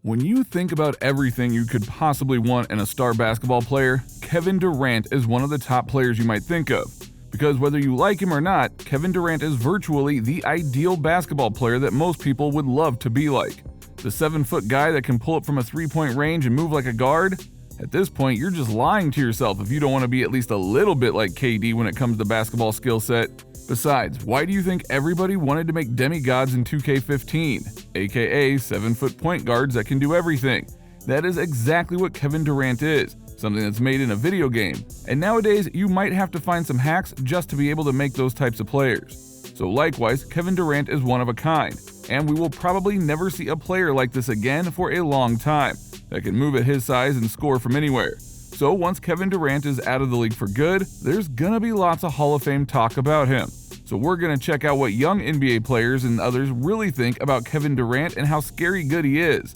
When you think about everything you could possibly want in a star basketball player, Kevin Durant is one of the top players you might think of. Because whether you like him or not, Kevin Durant is virtually the ideal basketball player that most people would love to be like. The 7-foot guy that can pull up from a 3-point range and move like a guard? At this point, you're just lying to yourself if you don't want to be at least a little bit like KD when it comes to basketball skill set. Besides, why do you think everybody wanted to make demigods in 2K15, aka 7-foot point guards that can do everything? That is exactly what Kevin Durant is, something that's made in a video game. And nowadays, you might have to find some hacks just to be able to make those types of players. So likewise, Kevin Durant is one of a kind, and we will probably never see a player like this again for a long time, that can move at his size and score from anywhere. So once Kevin Durant is out of the league for good, there's gonna be lots of Hall of Fame talk about him. So we're gonna check out what young NBA players and others really think about Kevin Durant and how scary good he is.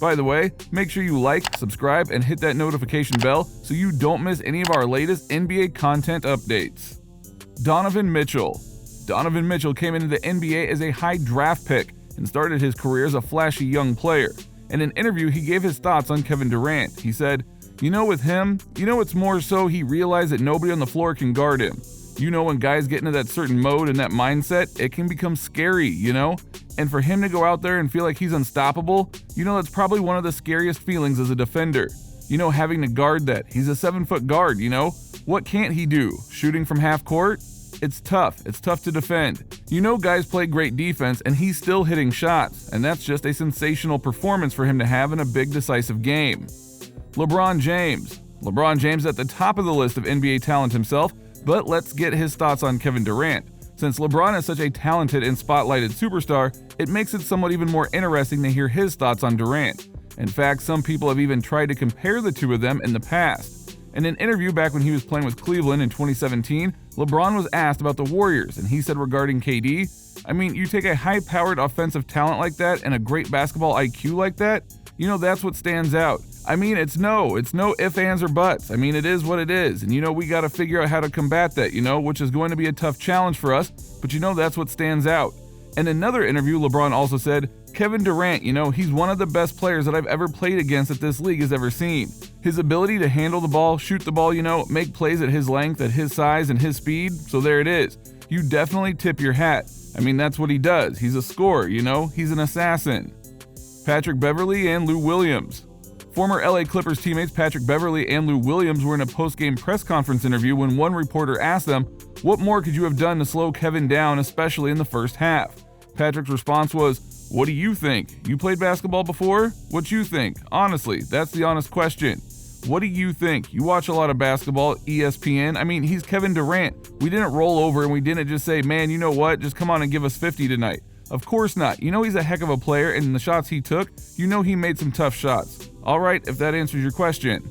By the way, make sure you like, subscribe, and hit that notification bell so you don't miss any of our latest NBA content updates. Donovan Mitchell. Donovan Mitchell came into the NBA as a high draft pick and started his career as a flashy young player. In an interview, he gave his thoughts on Kevin Durant. He said, with him, it's more so he realized that nobody on the floor can guard him. When guys get into that certain mode and that mindset, it can become scary, And for him to go out there and feel like he's unstoppable, that's probably one of the scariest feelings as a defender. Having to guard that. He's a 7-foot guard, What can't he do? Shooting from half court? It's tough. It's tough to defend. Guys play great defense and he's still hitting shots, and that's just a sensational performance for him to have in a big decisive game. LeBron James. LeBron James at the top of the list of NBA talent himself, but let's get his thoughts on Kevin Durant. Since LeBron is such a talented and spotlighted superstar, it makes it somewhat even more interesting to hear his thoughts on Durant. In fact, some people have even tried to compare the two of them in the past. In an interview back when he was playing with Cleveland in 2017, LeBron was asked about the Warriors, and he said regarding KD, you take a high-powered offensive talent like that and a great basketball IQ like that, that's what stands out. It's no ifs, ands, or buts. It is what it is, and we gotta figure out how to combat that, which is going to be a tough challenge for us, but that's what stands out. In another interview, LeBron also said, Kevin Durant, he's one of the best players that I've ever played against that this league has ever seen. His ability to handle the ball, shoot the ball, make plays at his length, at his size, and his speed, so there it is. You definitely tip your hat. That's what he does. He's a scorer, he's an assassin. Patrick Beverley and Lou Williams. Former LA Clippers teammates Patrick Beverley and Lou Williams were in a post-game press conference interview when one reporter asked them, what more could you have done to slow Kevin down, especially in the first half? Patrick's response was, what do you think? You played basketball before? What you think? Honestly, that's the honest question. What do you think? You watch a lot of basketball, ESPN. He's Kevin Durant. We didn't roll over and we didn't just say, man, you know what? Just come on and give us 50 tonight. Of course not. He's a heck of a player, and the shots he took, he made some tough shots. All right, if that answers your question.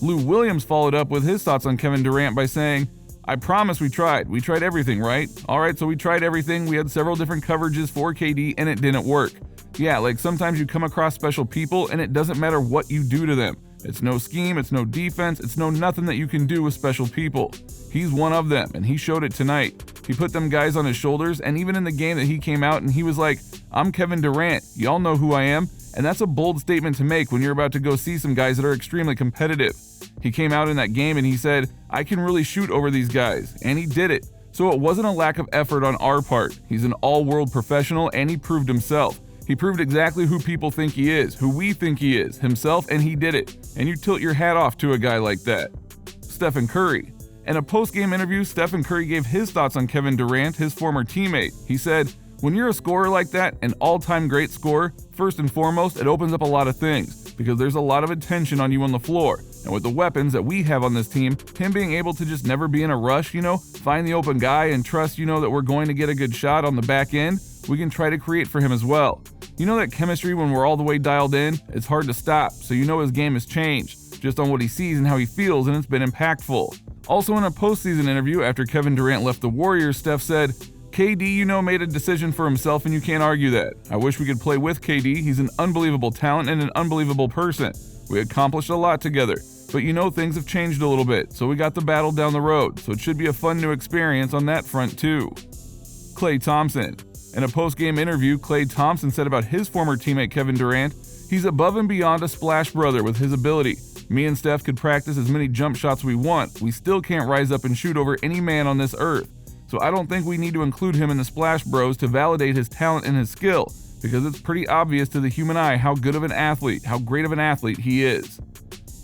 Lou Williams followed up with his thoughts on Kevin Durant by saying, I promise we tried. We tried everything, right? All right, so we tried everything. We had several different coverages for KD, and it didn't work. Yeah, like sometimes you come across special people, and it doesn't matter what you do to them. It's no scheme, it's no defense, it's no nothing that you can do with special people. He's one of them, and he showed it tonight. He put them guys on his shoulders, and even in the game that he came out and he was like, I'm Kevin Durant, y'all know who I am, and that's a bold statement to make when you're about to go see some guys that are extremely competitive. He came out in that game and he said, I can really shoot over these guys, and he did it. So it wasn't a lack of effort on our part. He's an all-world professional, and he proved himself. He proved exactly who people think he is, who we think he is, himself, and he did it. And you tilt your hat off to a guy like that. Stephen Curry. In a post-game interview, Stephen Curry gave his thoughts on Kevin Durant, his former teammate. He said, when you're a scorer like that, an all-time great scorer, first and foremost, it opens up a lot of things, because there's a lot of attention on you on the floor. And with the weapons that we have on this team, him being able to just never be in a rush, find the open guy and trust, that we're going to get a good shot on the back end, we can try to create for him as well. That chemistry when we're all the way dialed in, it's hard to stop, so his game has changed, just on what he sees and how he feels, and it's been impactful. Also in a postseason interview after Kevin Durant left the Warriors, Steph said, KD, made a decision for himself and you can't argue that. I wish we could play with KD, he's an unbelievable talent and an unbelievable person. We accomplished a lot together, but things have changed a little bit, so we got the battle down the road, so it should be a fun new experience on that front too. Klay Thompson. In a post-game interview, Klay Thompson said about his former teammate Kevin Durant, He's above and beyond a splash brother with his ability. Me and Steph could practice as many jump shots we want, we still can't rise up and shoot over any man on this earth. So I don't think we need to include him in the Splash Bros to validate his talent and his skill, because it's pretty obvious to the human eye how good of an athlete, how great of an athlete he is.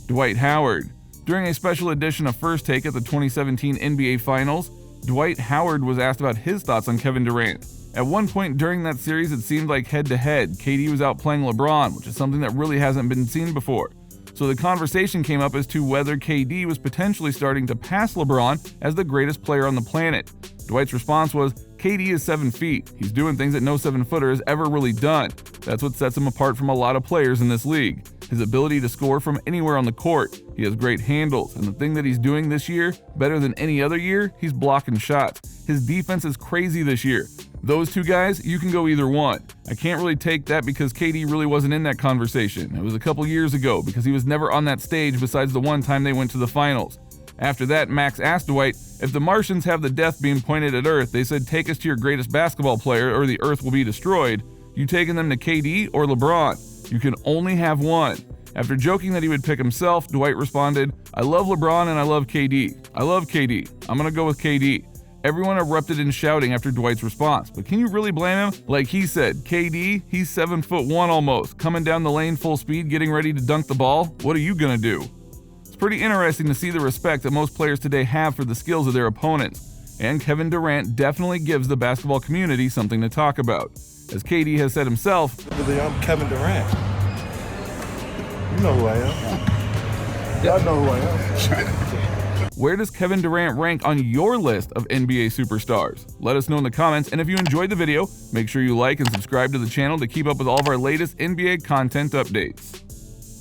Dwight Howard. During a special edition of First Take at the 2017 NBA Finals, Dwight Howard was asked about his thoughts on Kevin Durant. At one point during that series, it seemed like head-to-head, KD was outplaying LeBron, which is something that really hasn't been seen before. So the conversation came up as to whether KD was potentially starting to pass LeBron as the greatest player on the planet. Dwight's response was, KD is 7 feet. He's doing things that no 7-footer has ever really done. That's what sets him apart from a lot of players in this league. His ability to score from anywhere on the court. He has great handles, and the thing that he's doing this year, better than any other year, he's blocking shots. His defense is crazy this year. Those two guys, you can go either one. I can't really take that because KD really wasn't in that conversation. It was a couple years ago because he was never on that stage besides the one time they went to the finals. After that, Max asked Dwight, if the Martians have the death beam pointed at Earth, they said take us to your greatest basketball player or the Earth will be destroyed. You taking them to KD or LeBron? You can only have one. After joking that he would pick himself, Dwight responded, I love LeBron and I love KD. I love KD. I'm gonna go with KD. Everyone erupted in shouting after Dwight's response, but can you really blame him? Like he said, KD, he's 7'1" almost, coming down the lane full speed, getting ready to dunk the ball. What are you gonna do? It's pretty interesting to see the respect that most players today have for the skills of their opponents, and Kevin Durant definitely gives the basketball community something to talk about. As KD has said himself, I'm Kevin Durant. You know who I am. Y'all know who I am. Where does Kevin Durant rank on your list of NBA superstars? Let us know in the comments, and if you enjoyed the video, make sure you like and subscribe to the channel to keep up with all of our latest NBA content updates.